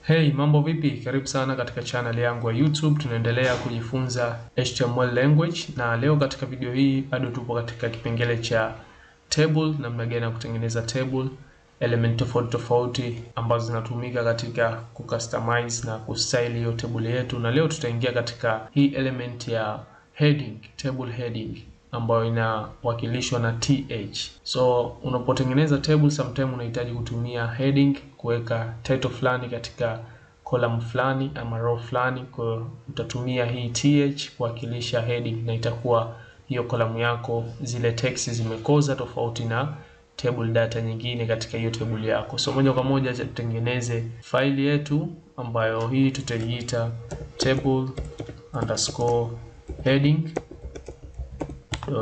Hey, mambo vipi? Karibu sana katika channel yangu ya YouTube. Tunaendelea kujifunza HTML language na leo katika video hii bado tupo katika kipengele cha table, namna gani ya kutengeneza table, element tofauti ambazo zinatumika katika kucustomize na kustyle hiyo table yetu. Na leo tutaingia katika hii element ya heading, table heading ambayo inawakilishwa na th. So unapotengeneza table sometimes unahitaji kutumia heading kuweka title fulani katika column fulani ama row fulani, kwa utatumia hii th kuwakilisha heading na itakuwa hiyo column yako zile text zimekoza tofauti na table data nyingine katika hiyo table yako. So moja kwa moja tutengeneze file yetu ambayo hii tutaiita table_heading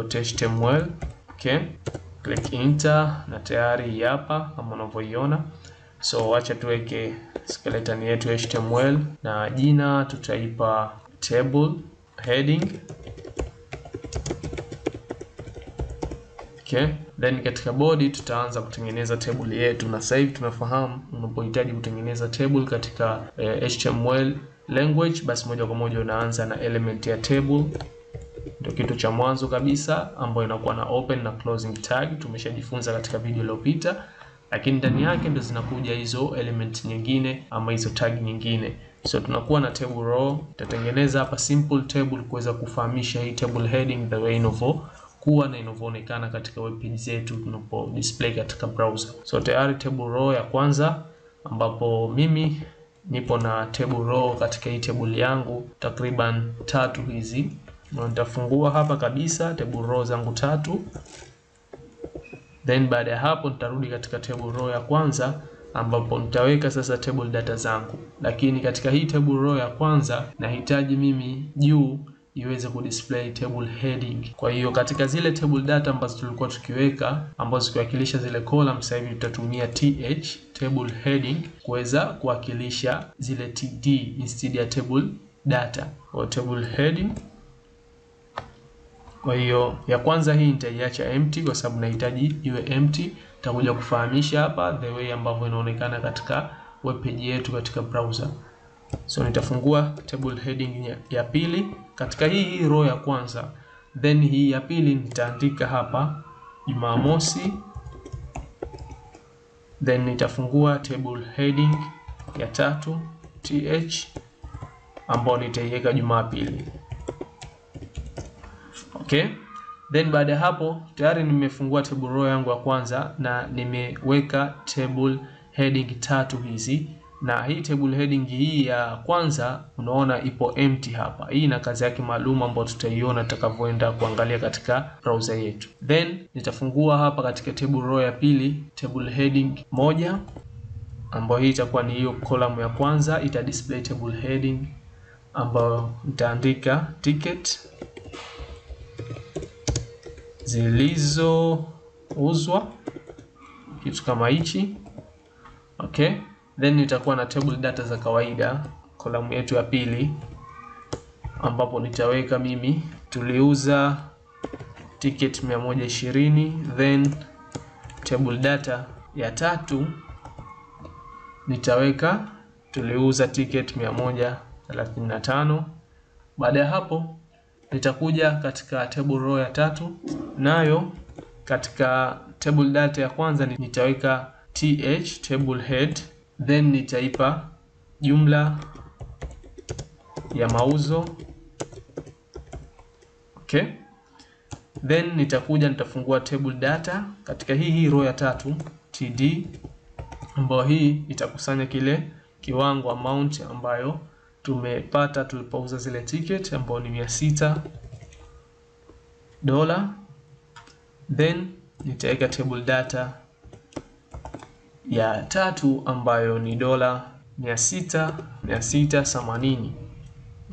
.html. Okay, click enter na tayari hapa kama unavyoiona. So acha tuweke skeleton yetu HTML na jina tutaipa table heading. Okay, then katika body tutaanza kutengeneza table yetu, na sasa hivi tunafahamu unapohitaji kutengeneza table katika HTML language, basi moja kwa moja unaanza na element ya table. Ndio kitu cha mwanzo kabisa ambayo inakuwa na open na closing tag. Tumeshajifunza katika video iliyopita, lakini ndani yake ndio zinakuja hizo element nyingine ama hizo tag nyingine. So tunakuwa na table row, tutatengeneza hapa simple table kuweza kufahamisha hii table heading the way inavyokuwa na inavyoonekana katika web page zetu tunapo display katika browser. So tayari table row ya kwanza, ambapo mimi nipo na table row katika hii table yangu takriban 3 hizi. Na nitafungua hapa kabisa table row zangu 3. Then baada ya hapo nitarudi katika table row ya kwanza ambapo nitaweka sasa table data zangu. Lakini katika hii table row ya kwanza nahitaji mimi juu iweze kudisplay table heading. Kwa hiyo katika zile table data ambazo tulikuwa tukiweka ambazo zikiwakilisha zile column, sasa hivi tutatumia th table heading kuweza kuwakilisha zile td instead ya table data or table heading. Kwa hiyo ya kwanza hii nitaiacha empty kwa sababu nahitaji iwe empty. Nitakuja kufahamisha hapa the way ambavyo inaonekana katika web page yetu katika browser. So nitafungua table heading ya pili katika hii row ya kwanza, then hii ya pili nitaandika hapa Jumamosi, then nitafungua table heading ya tatu th ambayo nitaiweka Jumapili. Okay, then baada ya hapo tayari nimefungua table row yangu ya kwanza na nimeweka table heading 3 hizi, na hii table heading hii ya kwanza unaona ipo empty hapa. Hii ina kazi yake maalum ambayo tutaiona tutakavyoenda kuangalia katika browser yetu. Then nitafungua hapa katika table row ya pili table heading 1 ambayo hii itakuwa ni hiyo column ya kwanza, ita display table heading ambayo nitaandika ticket zilizouzwa, kitu kama hichi. Okay, then nitakuwa na table data za kawaida column yetu ya pili ambapo nitaweka mimi tuliuza ticket 120. Then table data ya tatu nitaweka tuliuza ticket 135. Baada ya hapo nitakuja katika table row ya tatu, nayo katika table data ya kwanza nitaweka th table head, then nitaipa jumla ya mauzo. Okay, then nitafungua table data katika hii row ya tatu td, ambayo hii itakusanya kile kiwango amount ambayo tumepata tulipouza zile ticket ambayo ni $600. Then nitaweka table data ya tatu ambayo ni $680.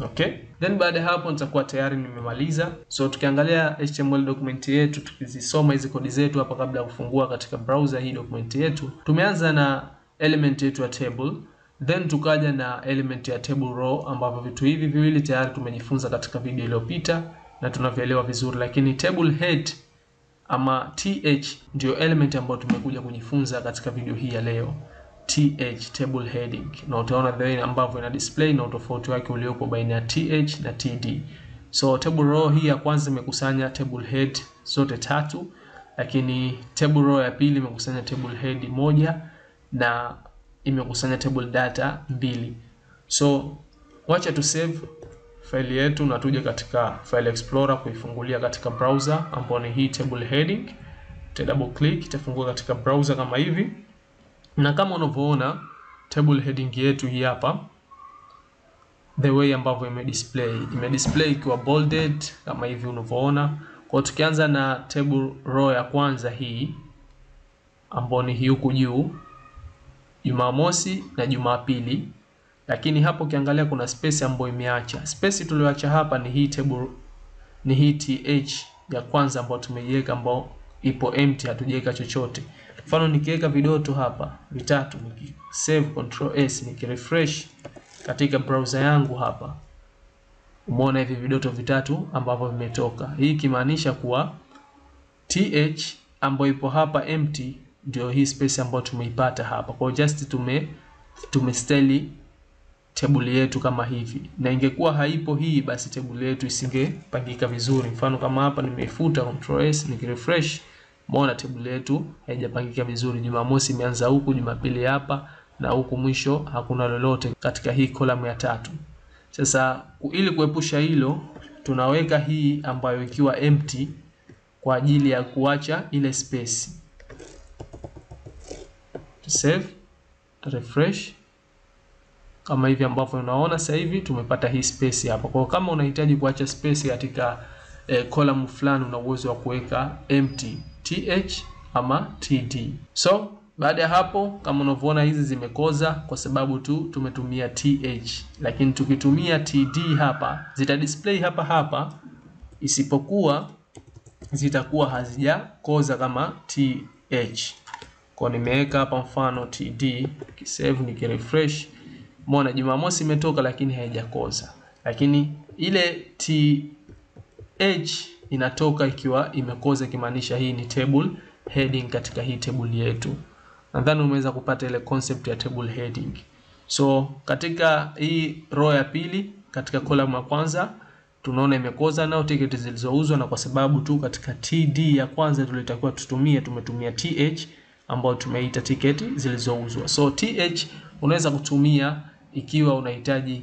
Okay, then baada ya hapo nitakuwa tayari nimemaliza. So tukiangalia HTML document yetu, tukizisoma hizi kodi zetu hapa kabla ya kufungua katika browser hii document yetu, tumeanza na element yetu ya table, then tukaja na element ya table row, ambapo vitu hivi viwili tayari tumejifunza katika video iliyopita na tunavielewa vizuri, lakini table head ama th ndio element ambayo tumekuja kujifunza katika video hii ya leo. th, table heading, na utaona the way ambavyo ina display na utofauti wake uliopo baina ya th na td. So table row hii ya kwanza imekusanya table head zote tatu, lakini table row ya pili imekusanya table head moja na imekusanya table data mbili. So wacha tu save file yetu na tuje katika file explorer kuifungulia katika browser ambapo ni hii table heading. Uta double click, itafungua katika browser kama hivi. Na kama unavyoona table heading yetu hii hapa, the way ambavyo imedisplay ikiwa bolded kama hivi unavyoona. Kwa tukianza na table row ya kwanza hii ambapo ni hii huku juu, Jumamosi na Jumapili, lakini hapo ukiangalia kuna space ambayo imeacha. Space tulioacha hapa ni hii table, ni hii th ya kwanza ambayo tumeiweka, ambayo ipo empty, hatujaweka chochote. Mfano nikiweka vidoto hapa vitatu, nikisave control s, nikirefresh katika browser yangu hapa, umeona hivi vidoto vitatu ambavyo vimetoka. Hii kimaanisha kuwa th ambayo ipo hapa empty ndio hii space ambayo tumeipata hapa. Kwa just tumestyle table yetu kama hivi, na ingekuwa haipo hii basi table yetu isingepangika vizuri. Mfano kama hapa nimeifuta control s, nikirefresh, umeona table yetu haijapangika vizuri. Jumamosi imeanza huku, Jumapili hapa, na huku mwisho hakuna lolote katika hii column ya tatu. Sasa ili kuepusha hilo, tunaweka hii ambayo ikiwa empty kwa ajili ya kuacha ile space. Save, refresh kama hivi ambavyo unaona sasa hivi tumepata hii space hapa. Kwa kama unahitaji kuacha space katika column fulani, una uwezo wa kuweka empty th ama td. So baada ya hapo, kama unavyoona hizi zimekoza kwa sababu tu tumetumia th, lakini tukitumia td hapa zita display hapa, isipokuwa zitakuwa hazijakoza kama th. Kwa nimeweka hapa mfano td, kisave nikirefresh, umeona Jumamosi imetoka lakini haijakoza, lakini ile th inatoka ikiwa imekoza, kimaanisha hii ni table heading katika hii table yetu. Nadhani umeweza kupata ile concept ya table heading. So katika hii row ya pili, katika column ya kwanza tunaona imekoza nao tiketi zilizouzwa, na kwa sababu tu katika td ya kwanza tulitakiwa tumetumia th ambayo tumeita tiketi zilizouzwa. So th unaweza kutumia ikiwa unahitaji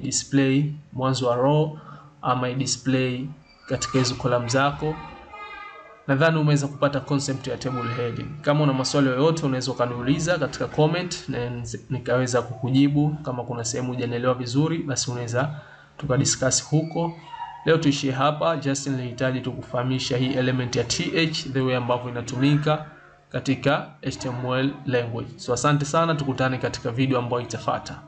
display mwanzo wa row ama display katika hizo column zako. Nadhani umeweza kupata concept ya table heading. Kama una maswali yoyote unaweza kuniuliza katika comment na nikaweza kukujibu. Kama kuna sehemu hujanielewa vizuri, basi unaweza tukadiscuss huko. Leo tuishie hapa, just nilihitaji tukufahamisha hii element ya th, the way ambavyo inatumika katika HTML language. So asante sana, tukutane katika video ambayo itafuata.